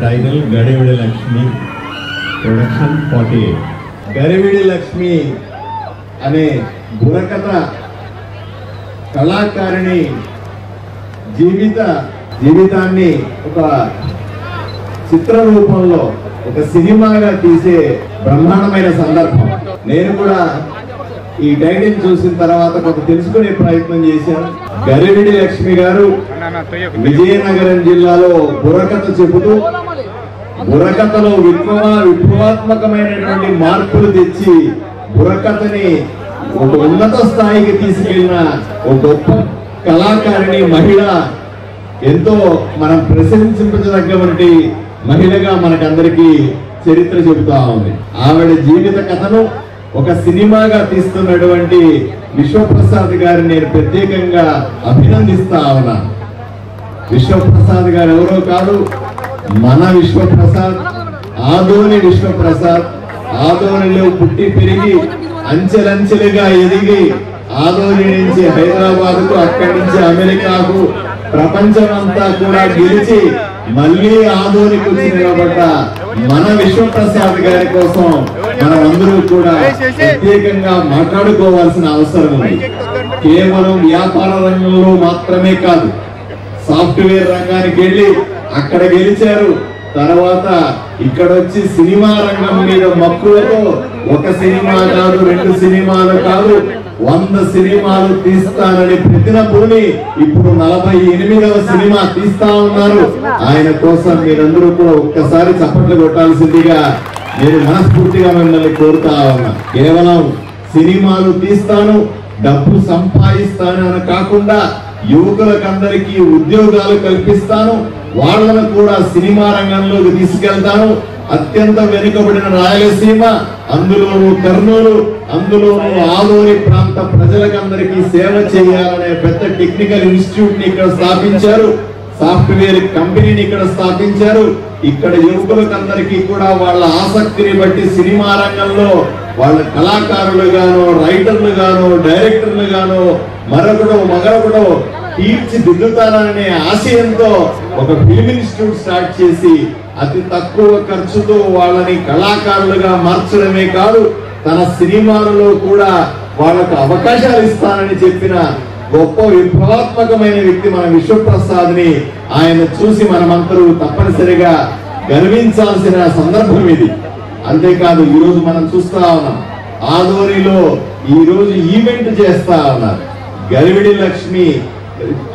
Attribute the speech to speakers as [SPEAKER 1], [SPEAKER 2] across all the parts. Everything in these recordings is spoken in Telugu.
[SPEAKER 1] Title Gadividi Lakshmi production 48.
[SPEAKER 2] గడివిడి లక్ష్మి అనే బుర్రకథ కళాకారిణి జీవితాన్ని ఒక చిత్ర రూపంలో ఒక సినిమాగా తీసే బ్రహ్మాండమైన సందర్భం. నేను కూడా ఈ టైటిల్ చూసిన తర్వాత కొంత తెలుసుకునే ప్రయత్నం చేశాను. గడివిడి లక్ష్మి గారు విజయనగరం జిల్లాలో బుర్రకథ చెబుతూ బుర్రకథలో విప్లవాత్మకమైనటువంటి మార్పులు తెచ్చి బుర్రకథని ఒక ఉన్నత స్థాయికి తీసుకెళ్లిన ఒక గొప్ప కళాకారిణి మహిళ, ఎంతో మనం ప్రశంసించదగ్గటువంటి మహిళగా మనకందరికీ చరిత్ర చెబుతా ఉంది. ఆవిడ జీవిత కథను ఒక సినిమాగా తీస్తున్నటువంటి విశ్వప్రసాద్ గారిని నేను ప్రత్యేకంగా అభినందిస్తా ఉన్నాను. విశ్వప్రసాద్ గారు ఎవరో కాదు, మన విశ్వప్రసాద్, ఆదోని విశ్వప్రసాద్. ఆదోనిలో పుట్టి పెరిగి అంచెలంచెలుగా ఎదిగి ఆదోని నుంచి హైదరాబాద్ కు, అక్కడి నుంచి అమెరికాకు, ప్రపంచమంతా కూడా గెలిచి మళ్ళీ ఆదోనికి వచ్చి నిలబడ్డ మన విశ్వప్రసాద్ గారి కోసం మనం అందరూ కూడా ప్రత్యేకంగా మాట్లాడుకోవాల్సిన అవసరం ఉంది. కేవలం వ్యాపార రంగంలో మాత్రమే కాదు, సాఫ్ట్వేర్ రంగానికి వెళ్ళి అక్కడ గెలిచారు. తర్వాత ఇక్కడ వచ్చి సినిమా రంగం మీద మక్కువతో ఒక సినిమా కాదు, 2 సినిమాలు కాదు, 100 సినిమాలు తీస్తానని ప్రతినబూని ఇప్పుడు 48వ సినిమా తీస్తా ఉన్నారు. ఆయన కోసం మీరందరూ కూడా ఒక్కసారి చప్పట్లు కొట్టాల్సిందిగా నేను మనస్ఫూర్తిగా మిమ్మల్ని కోరుతా ఉన్నా. కేవలం సినిమాలు తీస్తాను, డబ్బు సంపాదిస్తాను అని కాకుండా యువకులకందరికీ ఉద్యోగాలు కల్పిస్తాను, వాళ్ళను కూడా సినిమా రంగంలోకి తీసుకెళ్తాను. అత్యంత వెనుకబడిన రాయలసీమ, అందులోనూ కర్నూలు, అందులోనూ ఆదోని ప్రాంత ప్రజలకందరికీ సేవ చేయాలనే పెద్ద టెక్నికల్ ఇన్స్టిట్యూట్ ని ఇక్కడ స్థాపించారు. సాఫ్ట్వేర్ కంపెనీని ఇక్కడ స్థాపించారు. ఇక్కడ యువకులకందరికీ కూడా వాళ్ళ ఆసక్తిని బట్టి సినిమా రంగంలో వాళ్ళ కళాకారులుగానో, రైటర్లుగానో, డైరెక్టర్లుగానో మరొకడో తీర్చిదిద్దుతాననే ఆశయంతో ఒక ఫిల్మ్ ఇన్స్టిట్యూట్ స్టార్ట్ చేసి అతి తక్కువ ఖర్చుతో వాళ్ళని కళాకారులుగా మార్చడమే కాదు, తన సినిమాలలో కూడా వాళ్ళకు అవకాశాలు ఇస్తానని చెప్పిన గొప్ప విప్లవాత్మకమైన వ్యక్తి మన విశ్వప్రసాద్ ని. ఆయన చూసి మనమందరూ తప్పనిసరిగా గర్వించాల్సిన సందర్భం ఇది. అంతేకాదు, ఈ రోజు మనం చూస్తా ఉన్నాం, ఆదోనిలో ఈ రోజు ఈవెంట్ చేస్తా ఉన్నారు. గడివిడి లక్ష్మి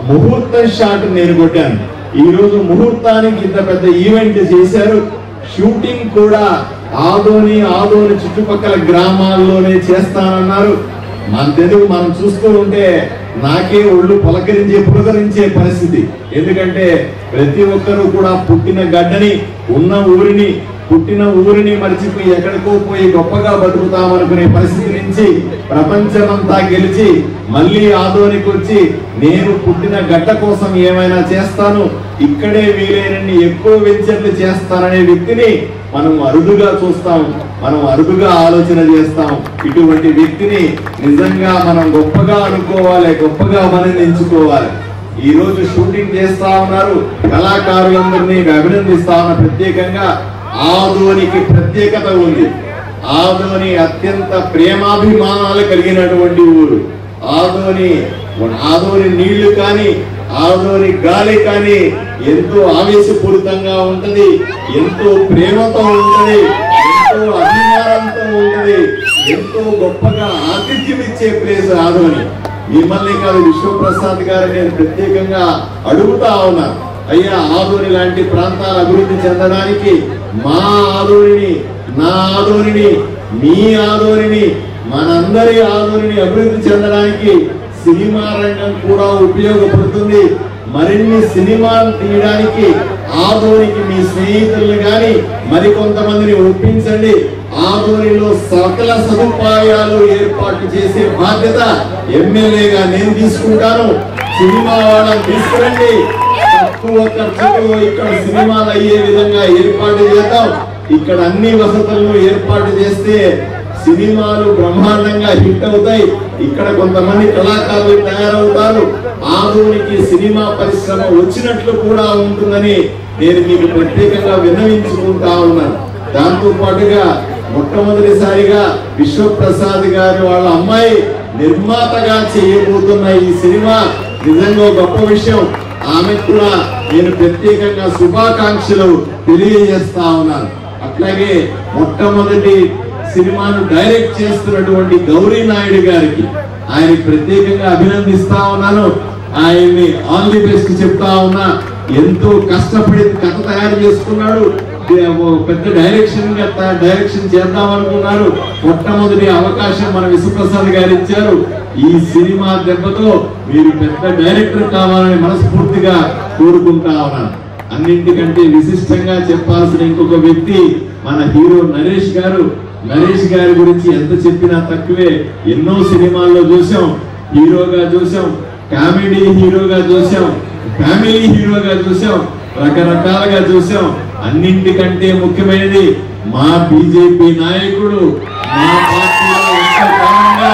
[SPEAKER 2] ముహూర్తం షాట్ నేను కొట్టాను. ఈ రోజు ముహూర్తానికి ఇంత పెద్ద ఈవెంట్ చేశారు. షూటింగ్ కూడా ఆదోని చుట్టుపక్కల గ్రామాల్లోనే చేస్తానన్నారు. మన తెలుగు మనం చూస్తూ ఉంటే నాకే ఒళ్ళు పులకరించే పరిస్థితి. ఎందుకంటే ప్రతి ఒక్కరూ కూడా పుట్టిన గడ్డని, పుట్టిన ఊరిని మర్చిపోయి ఎక్కడికో పోయి గొప్పగా బతుకుతామనుకునే పరిస్థితి నుంచి ప్రపంచమంతా గెలిచి మళ్ళీ ఆదోనికి వచ్చి నేను పుట్టిన గడ్డ కోసం ఏమైనా చేస్తాను, ఇక్కడే వీలైనన్ని ఎక్కువ వెంచర్లు చేస్తాననే వ్యక్తిని మనం అరుదుగా చూస్తాం, మనం అరుదుగా ఆలోచన చేస్తాం. ఇటువంటి వ్యక్తిని నిజంగా మనం గొప్పగా అనుకోవాలి, గొప్పగా అభినందించుకోవాలి. ఈ రోజు షూటింగ్ చేస్తా ఉన్నారు. కళాకారులందరినీ అభినందిస్తా ఉన్న. ప్రత్యేకంగా ఆదోనికి ప్రత్యేకత ఉంది. ఆదోని అత్యంత ప్రేమాభిమానాలు కలిగినటువంటి ఊరు. ఆదోని నీళ్లు కానీ, ఆదోని గాలి కానీ ఎంతో ఆవేశపూరితంగా ఉంటది, ఎంతో ప్రేమతో ఉంటది, ఎంతో అభిమానంతో ఉంటది, ఎంతో గొప్పగా ఆతిథ్యం ఇచ్చే ప్లేస్ ఆదోని. మిమ్మల్ని కాదు, విశ్వప్రసాద్ గారు నేను ప్రత్యేకంగా అడుగుతా ఉన్నా, అయ్యా ఆదోని లాంటి ప్రాంతాల అభివృద్ధి చెందడానికి మా ఆదోనిని, నా ఆదోనిని, మీ ఆదోనిని, మనందరి ఆదోనిని అభివృద్ధి చెందడానికి సినిమా రంగం కూడా ఉపయోగపడుతుంది. మరిన్ని సినిమాలు తీయడానికి ఆదోనికి మీ స్నేహితులను గాని మరికొంతమందిని ఒప్పించండి. ఆదోనిలో సకల సదుపాయాలు ఏర్పాటు చేసే బాధ్యత ఎమ్మెల్యేగా నేను తీసుకుంటాను. సినిమా వాళ్ళని తీసుకురండి, తక్కువ ఖర్చుతో ఇక్కడ సినిమాలు అయ్యే విధంగా ఏర్పాటు చేద్దాం. ఇక్కడ అన్ని వసతులను ఏర్పాటు చేస్తే సినిమాలు బ్రహ్మాండంగా హిట్ అవుతాయి. ఇక్కడ కొంతమంది కళాకారులు తయారవుతారు. ఆదోనికి సినిమా పరిశ్రమ వచ్చినట్లు కూడా ఉంటుందని నేను మీకు ప్రత్యేకంగా విన్నవించుకుంటా ఉన్నాను. దాంతో పాటుగా మొట్టమొదటిసారిగా విశ్వప్రసాద్ గారు వాళ్ళ అమ్మాయి నిర్మాతగా చేయబోతున్న ఈ సినిమా నిజంగా గొప్ప విషయం. ఆమె కూడా నేను ప్రత్యేకంగా శుభాకాంక్షలు తెలియజేస్తా ఉన్నాను. అట్లాగే మొట్టమొదటి సినిమాను డైరెక్ట్ చేస్తున్నటువంటి గౌరీ నాయుడు గారికి ఆయన ప్రత్యేకంగా అభినందిస్తా ఉన్నాను. ఆయన్ని ఆల్ ది బెస్ట్ చెప్తా ఉన్నా. ఎంతో కష్టపడి కథ తయారు చేసుకున్నాడు. పెద్ద డైరెక్షన్ చేద్దాం అనుకున్నారు. మొట్టమొదటి అవకాశం మన విశ్వప్రసాద్ గారు ఇచ్చారు. ఈ సినిమా దెబ్బతో మీరు పెద్ద డైరెక్టర్ కావాలని మనస్ఫూర్తిగా కోరుకుంటా ఉన్నాను. అన్నింటికంటే విశిష్టంగా చెప్పాల్సిన ఇంకొక వ్యక్తి మన హీరో నరేష్ గారు. నరేష్ గారి గురించి ఎంత చెప్పినా తక్కువే. ఎన్నో సినిమాల్లో చూసాం, హీరోగా చూసాం, కామెడీ హీరోగా చూసాం, ఫ్యామిలీ హీరోగా చూసాం, రకరకాలుగా చూసాం. అన్నింటికంటే ముఖ్యమైనది మా బీజేపీ నాయకుడు, మా పార్టీలో ఎంతకాలంగా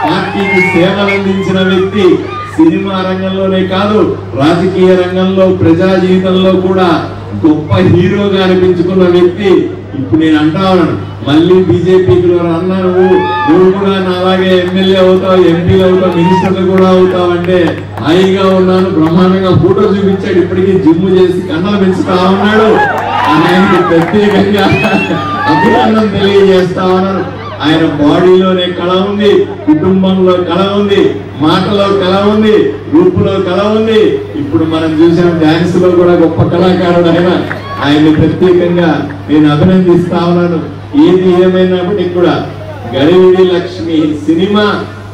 [SPEAKER 2] పార్టీకి సేవలు అందించిన వ్యక్తి. సినిమా రంగంలోనే కాదు, రాజకీయ రంగంలో, ప్రజా జీవితంలో కూడా గొప్ప హీరోగా అనిపించుకున్న వ్యక్తి. ఇప్పుడు నేను అంటా ఉన్నాను, మళ్ళీ బీజేపీకి అన్నా నువ్వు కూడా నాలాగే ఎమ్మెల్యే అవుతావు, ఎంపీలు అవుతావు, మినిస్టర్లు కూడా అవుతావు అంటే హాయిగా ఉన్నాను. బ్రహ్మాండంగా ఫోటో చూపించాడు. ఇప్పటికీ జిమ్ చేసి కన్నలు పెంచుతా ఉన్నాడు. ఆయనకి ప్రత్యేకంగా అభినందన తెలియజేస్తా ఉన్నాను. ఆయన బాడీలోనే కళ ఉంది, కుటుంబంలో కళ ఉంది, మాటలో కళ ఉంది, రూపులో కళ ఉంది. ఇప్పుడు మనం చూసాం డాన్స్ లో కూడా గొప్ప కళాకారుడు ఆయన. ఆయన్ని ప్రత్యేకంగా నేను అభినందిస్తా ఉన్నాను. ఏది ఏమైనప్పటికీ కూడా గడివిడి లక్ష్మి సినిమా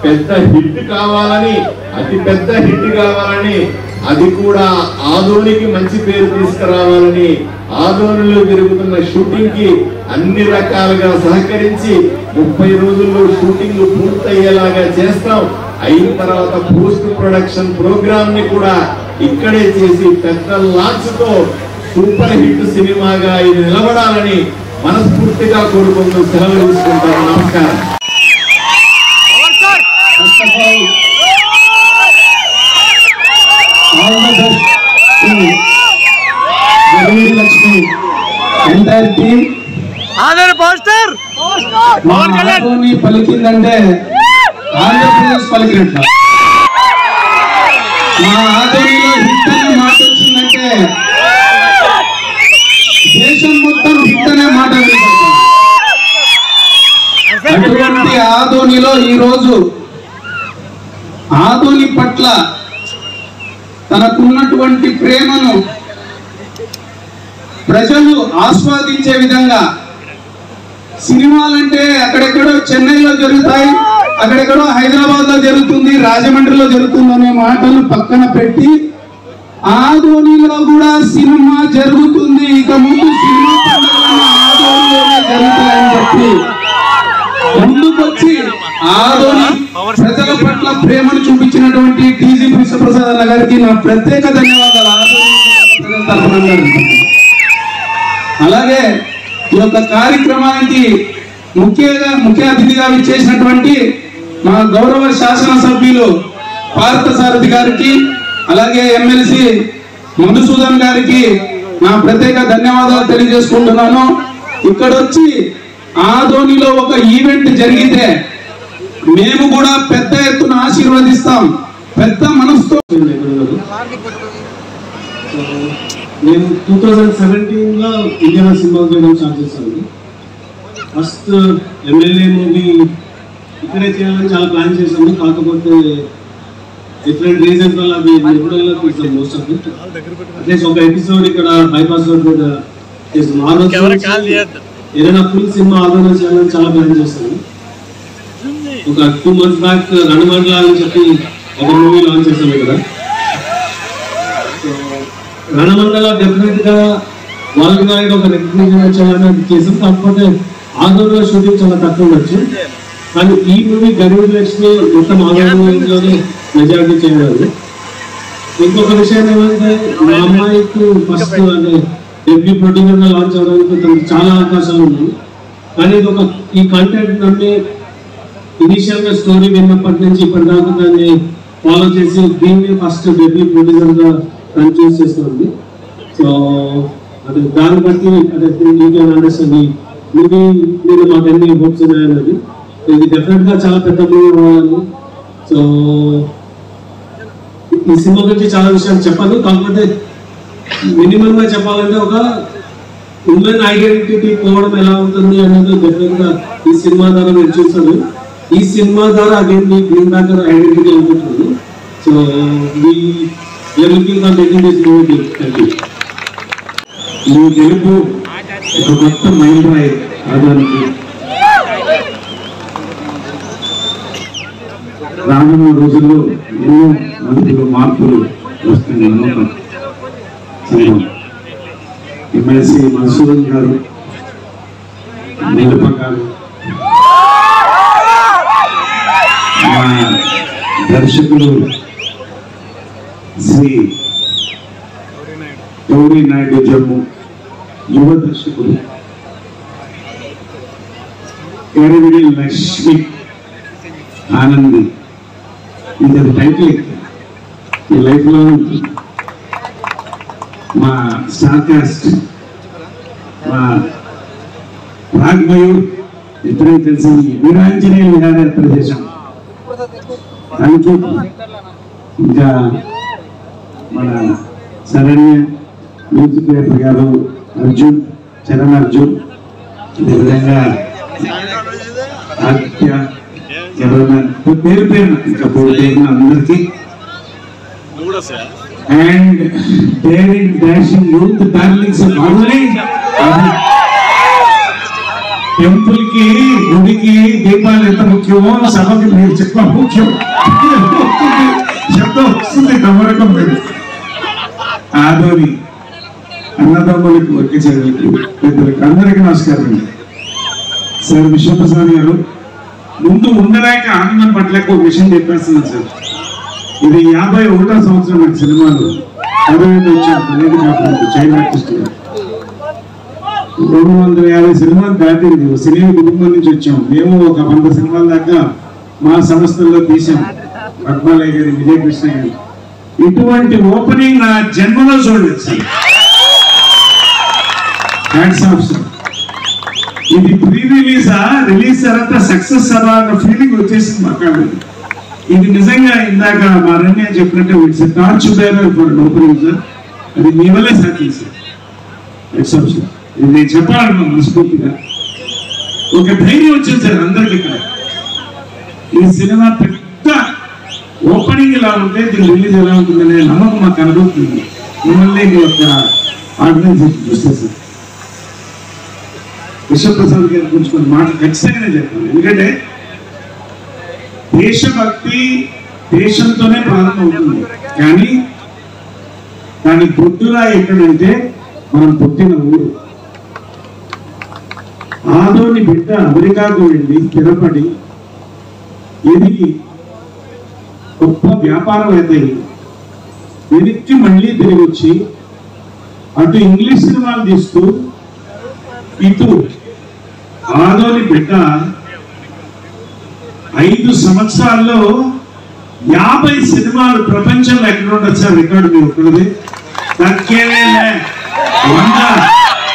[SPEAKER 2] పెద్ద హిట్ కావాలని, అతి పెద్ద హిట్ కావాలని, అది కూడా ఆదోనికి మంచి పేరు తీసుకురావాలని, ఆదోనిలో జరుగుతున్న షూటింగ్ కి అన్ని రకాలుగా సహకరించి 30 రోజుల్లో షూటింగ్ పూర్తయ్యేలాగా చేస్తాం. అయిన తర్వాత పోస్ట్ ప్రొడక్షన్ ప్రోగ్రామ్ ని కూడా ఇక్కడే చేసి పెద్ద లాంచ్ తో సూపర్ హిట్ సినిమాగా ఇది నిలబడాలని మనస్ఫూర్తిగా కోరుకుంటూ సెలవు తీసుకుంటాను. నమస్కారం.
[SPEAKER 3] లక్ష్మి ఎంటైర్ టీమ్ పలికిందంటే ఆంధ్రప్రదేశ్ పలికినట్ల. మా ఆదోనిలో హిట్ అనే మాట వచ్చిందంటే దేశం మొత్తం హిట్ అనే మాట వినపడుతుంది. అటువంటి ఆదోనిలో ఈరోజు ఆదోని పట్ల తనకున్నటువంటి ప్రేమను ప్రజలు ఆస్వాదించే విధంగా సినిమాలంటే అక్కడెక్కడో చెన్నైలో జరుగుతాయి, అక్కడెక్కడో హైదరాబాద్ లో జరుగుతుంది, రాజమండ్రిలో జరుగుతుంది అనే మాటలు పక్కన పెట్టి ఆదోనిలో కూడా సినిమా జరుగుతుంది, ఇక ముందు సినిమా ఆదోనిలోనే జరుగుతాయని చెప్పి ముందుకొచ్చి ఆదోని ప్రజల పట్ల ప్రేమను చూపించినటువంటి టీజీ విశ్వప్రసాద్ అన్న గారికి నా ప్రత్యేక ధన్యవాదాలు ఆదోని తరఫున. అలాగే ఈ యొక్క కార్యక్రమానికి ముఖ్య అతిథిగా విచ్చేసినటువంటి మా గౌరవ శాసనసభ్యులు పార్థసారథి గారికి, అలాగే ఎమ్మెల్సీ మధుసూదన్ గారికి నా ప్రత్యేక ధన్యవాదాలు తెలియజేసుకుంటున్నాను. ఇక్కడ వచ్చి ఆదోనిలో ఒక ఈవెంట్ జరిగితే మేము కూడా పెద్ద ఎత్తున ఆశీర్వదిస్తాం, పెద్ద మనసుతో.
[SPEAKER 4] నేను 2017లో ఇండియా సినిమా చేయడం స్టార్ట్ చేశాను. ఫస్ట్ ఎమ్మెల్యే మూవీ ఇక్కడే చేయాలని చాలా ప్లాన్ చేశాము. కాకపోతే డిఫరెంట్ రీజన్స్ వల్ల అది ఎప్పుడైనా తీసాం మోస్ట్ ఆఫ్ ఇట్. అట్లీస్ట్ ఒక ఎపిసోడ్ ఇక్కడ బైపాస్ రోడ్ మీద చేసాం. ఏదైనా ఫుల్ సినిమా ఆర్గనైజ్ చేయాలని చాలా ప్లాన్ చేశాను. ఒక 2 months బ్యాక్ రణమండల అని చెప్పి ఒక మూవీ లాంచ్ చేసాం ఇక్కడ. రణమండల డెఫినెట్ గా వాళ్ళకి ఒక రికగ్నిషన్ వచ్చేలాగా చేసాం. కాకపోతే ఆదోనిలో షూటింగ్ చాలా తక్కువ ఉండొచ్చు. కానీ ఈ మూవీ గడివిడి లక్ష్మి మొత్తం ఆదోనిలోనే మెజారిటీ చేయలేదు. ఇంకొక విషయం ఏమంటే మా అమ్మాయికి ఫస్ట్ అంటే డెబ్యూ ప్రొడ్యూసర్ గా లాంచ్ అవడానికి తనకు చాలా అవకాశాలు ఉన్నాయి. కానీ ఈ కంటెంట్ నమ్మి ఇనిషియల్ గా స్టోరీ విన్నప్పటి నుంచి ఇప్పటిదాకా దాన్ని ఫాలో చేసి దీన్ని ఫస్ట్ డెబ్యూ ప్రొడ్యూసర్ గా రన్ చూస్ చేస్తుంది. సో అదే దాన్ని బట్టి అదే యూ కెన్ అండర్స్టాండ్ ఈ మూవీ మీద మాకు ఎన్ని హోప్స్ ఉన్నాయన్నది. ఇది డెఫినెట్ గా చాలా పెద్ద మూవీ అవ్వాలి. సో ఈ సినిమా గురించి చాలా విషయాలు చెప్పాలి. కాకపోతే మినిమం గా చెప్పాలంటే ఒక ఉమెన్ ఐడెంటిటీ పోవడం ఎలా ఉంటుంది అనేది డెఫినెట్ గా ఈ సినిమా ద్వారా నేను చూసాను. ఈ సినిమా ద్వారా అగైన్ మీ గ్రీన్ బ్యాకర్ ఐడెంటిటీ అనుకుంటున్నాను. So looking for taking this movie. Thank you.
[SPEAKER 3] ఈ గెలుపు ఒక కొత్త మైండ్ రాయి ఆదానికి. రానున్న రోజుల్లో ఎన్నో మలుపులు మార్పులు వస్తాయని నమ్మకం. ఎమ్మెల్సీ మధుసూదన్ గారు, నీలప గారు, మా దర్శకులు శ్రీ గౌరీ నాయుడు జమ్ము, యువ దర్శకులు ఎరవిడి లక్ష్మి ఆనంది. ఇది టైటిల్ ఈ లైఫ్ లో ఉంటుంది. మా స్టార్ కాస్ట్ మా రాగ్మయూర్ ఇద్దరికి తెలిసి వీరాంజనేయ విహార ప్రదేశం. Thank you. ఇంకా మన శరణ్య మ్యూజిక్ డైరెక్టర్ గారు అర్జున్, చరణ్ అర్జున్, అదేవిధంగా ఆదిత్య, కెమెరామెన్ పేరు పేరున ఇంకా పేరున అందరికీ, and daring dashing youth darlings already temple కి గుడికి దీపాలు ఎంత ముఖ్యమో సభకి మీరు చెప్పడం ముఖ్యం. శబ్దం వస్తుంది నమ్మకం లేదు. ఆదోని అన్నదమ్ములకు ఒకే చదువుకి పెద్దలకి అందరికీ నమస్కారం అండి. సార్ విశ్వప్రసాద్ గారు ముందు ఉండలేక ఆనందం పట్లేక ఒక విషయం చెప్పేస్తున్నాను సార్. ఇది 51వ సంవత్సరం నాకు సినిమాలు 65 వచ్చాను అనేది కాకుండా చైల్డ్ ఆర్టిస్ట్ 250 సినిమాలు దాటింది. సినీ కుటుంబం నుంచి వచ్చాం మేము. ఒక 100 సినిమాల దాకా మా సంస్థల్లో తీసాం. పద్మాలయ గారి, విజయకృష్ణ గారి. ఇటువంటి ఓపెనింగ్ నా జన్మలో చూడలేదు సార్. ఇది ప్రీ రిలీజా, రిలీజ్ తర్వాత సక్సెస్ అలా అన్న ఫీలింగ్ వచ్చేసింది మాకు. ఇది నిజంగా ఇందాక మా రన్య చెప్పినట్టు it's torch bearer for opening sir. అది మీ వల్లే సాధ్యం సార్. ఎక్సెప్షన్ ఇది నేను చెప్పాలన్నా మనస్ఫూర్తిగా. ఒక ధైర్యం వచ్చింది సార్ అందరికి. ఇక్కడ ఈ సినిమా పెద్ద ఓపెనింగ్ ఎలా ఉంటే దీని రిలీజ్ ఎలా ఉంటుందనే నమ్మకం మాకు కనబడుతుంది. మిమ్మల్ని మీ యొక్క ఆర్గనైజేషన్ చూస్తే సార్. విశ్వప్రసాద్ గారి గురించి కొన్ని మాటలు ఖచ్చితంగానే చెప్పాను. ఎందుకంటే దేశభక్తి దేశంతోనే ప్రారంభమవుతుంది. కానీ దాని బొడ్డులా ఎక్కడంటే మనం పుట్టిన ఊరు. ఆదోని బిడ్డ అమెరికాకు వెళ్ళి స్థిరపడి ఎదిగి గొప్ప వ్యాపారవేత్త వెనక్కి మళ్ళీ తిరిగి వచ్చి అటు ఇంగ్లీష్ సినిమాలు తీస్తూ ఇటు ఆదోని బిడ్డ 5 సంవత్సరాల్లో 50 సినిమాలు ప్రపంచంలో ఎక్కడ ఉండొచ్చు సార్ రికార్డు మీరు ఒక్కరిది. తగ్గేలే 100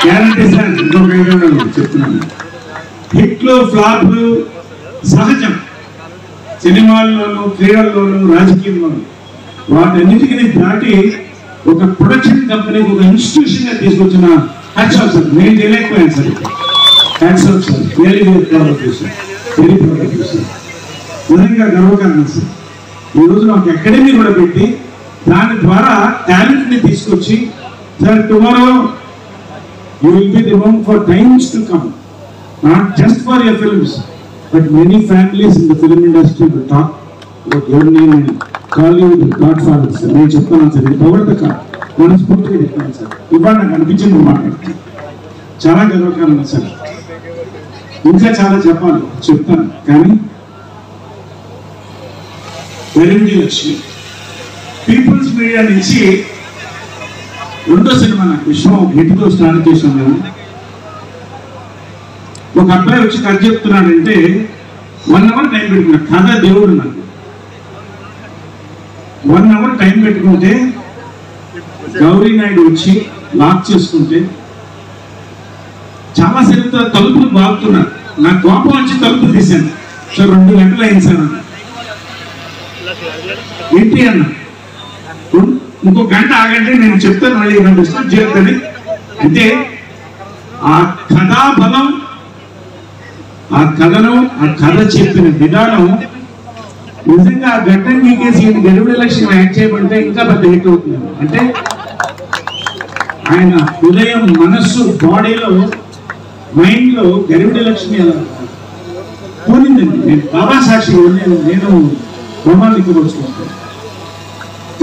[SPEAKER 3] గ్యారంటీ సార్. ఇంకొక చెప్తున్నాను. హిట్లు ఫ్లాప్లు సహజం సినిమాల్లోనూ, క్రీడల్లోనూ, రాజకీయంలోనూ. వాటన్నిటికీ దాటి ఒక ప్రొడక్షన్ కంపెనీకి ఒక ఇన్స్టిట్యూషన్ గా తీసుకొచ్చిన హ్యాట్స్ ఆఫ్ సార్. నేను తెలియకపోయాను sir. Hats off sir. Very very proud of you sir. Very proud of you sir. నిజంగా గర్వకారణం సార్. ఈరోజు మాకు అకాడమీ కూడా పెట్టి దాని ద్వారా టాలెంట్ ని తీసుకొచ్చి sir tomorrow you will be the home for times to come. Not just for your films but many families in the film industry will talk about your name and call you the God father sir. నేను చెప్తాను సార్. ఇది పొగడత కాదు, మనస్ఫూర్తిగా చెప్తాను సార్. ఇవాళ నాకు అనిపించింది మాట్లాడుతాను. చాలా గర్వకారణం సార్. ఇంకా చాలా చెప్పాలి, చెప్తాను. కానీ వెలింటి లక్ష్మి పీపుల్స్ మీడియా నుంచి 2వ సినిమా నాకు విశ్వం హిట్తో స్టార్ట్ చేసాం మేము. ఒక అబ్బాయి వచ్చి కథ చెప్తున్నాడంటే 1 అవర్ టైం పెట్టుకున్నా. కథ దేవుడు నాకు 1 అవర్ టైం పెట్టుకుంటే గౌరీ నాయుడు వచ్చి లాక్ చేసుకుంటే చాలా సేపు తలుపులు బాగుతున్నారు. నా కోపం వచ్చి తలుపులు తీశాను. సో 2 గంటలు అయింది సార్ అన్న. ఏంటి అన్న, ఇంకో గంట ఆగంటే నేను చెప్తాను, మళ్ళీ నన్ను డిస్టర్బ్ చేయొద్దని. అంటే ఆ కథా బలం, ఆ కథను, ఆ కథ చెప్పిన విధానం నిజంగా ఆ గడ్డం గీకేసి గరివిడి లక్ష్మి యాక్ట్ చేయబడితే ఇంకా పెద్ద హిట్ అవుతుంది. అంటే ఆయన హృదయం, మనస్సు, బాడీలో, మైండ్ లో గరివిడి లక్ష్మి పోనిందండి. నేను బాబా సాక్షి నేను రోమానికి వచ్చుకుంటాను.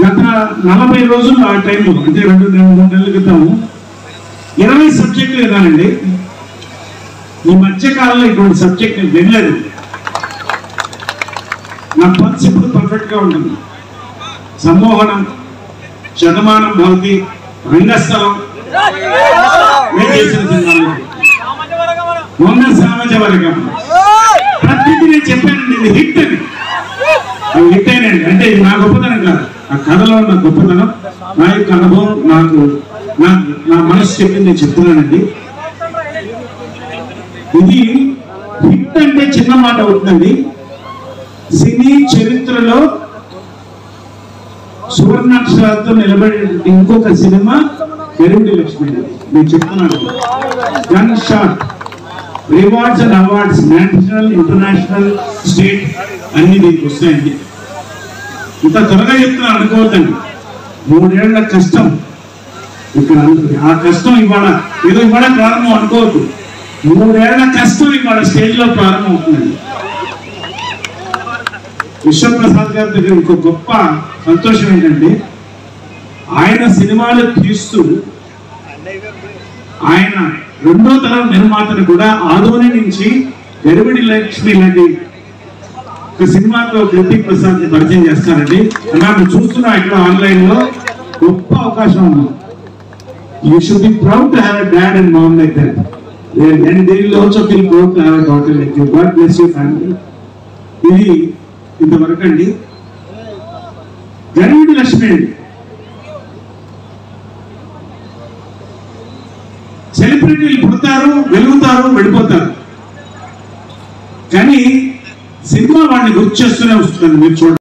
[SPEAKER 3] గత 40 రోజులు ఆ టైంలో, అంటే 2-3 నెలల క్రితం 20 సబ్జెక్టులు విన్నానండి. ఈ మధ్య కాలంలో ఇటువంటి సబ్జెక్ట్ నేను వెళ్ళలేదు. నా పల్స్ ఇప్పుడు పర్ఫెక్ట్ గా ఉంటుంది. సమ్మోహనం, శతమానం భవతి, రంగస్థలం, మొన్న సామాజ వర్గం, ప్రతిదీ నేను చెప్పానండి ఇది హిట్ అని. అవి హిట్ అయినండి. అంటే ఇది నా గొప్పతనం కాదు, ఆ కథలో ఉన్న గొప్పతనం, నా యొక్క అనుభవం, నా మనసు చెప్పింది నేను చెప్తున్నానండి. ఇది హిట్ అంటే చిన్న మాట అవుతుందండి. సినీ చరిత్రలో సువర్ణాక్షరాలతో నిలబడే ఇంకొక సినిమా గరివిడి లక్ష్మి. నేను చెప్తున్నాను, gun shot rewards and awards, national, international, state అన్ని దీనికి వస్తాయండి. ఇంత త్వరగా చెప్తున్నా అనుకోవద్దండి. 3 ఏళ్ల కష్టం ఇక్కడ. ఆ కష్టం ఇవాళ ఏదో ఇవాళ ప్రారంభం అనుకోవద్దు. 3 ఏళ్ల కష్టం ఇవాళ స్టేజ్ లో ప్రారంభం అవుతుందండి. విశ్వప్రసాద్ గారి దగ్గర ఇంకో గొప్ప సంతోషం ఏంటంటే, ఆయన సినిమాలు తీస్తూ ఆయన 2వ తరం నిర్మాతను కూడా ఆదోని నుంచి గరివిడి లక్ష్మి లాంటి ఒక సినిమాతో కృతిక్ ప్రసాద్ ని పరిచయం చేస్తారండి. నాకు చూస్తున్నా ఇక్కడ ఆన్లైన్ లో గొప్ప అవకాశం ఉంది. You should be proud to have a dad and mom like that, and they will also feel proud to have a daughter like you. God bless your family. ఇది ఇంతవరకు అండి. గరివిడి లక్ష్మి అండి, సెలబ్రిటీలు పుడతారు, వెలుగుతారు, వెళ్ళిపోతారు, కానీ సినిమా వాడిని గుర్తు చేస్తూనే వస్తుంది. మీరు చూడండి.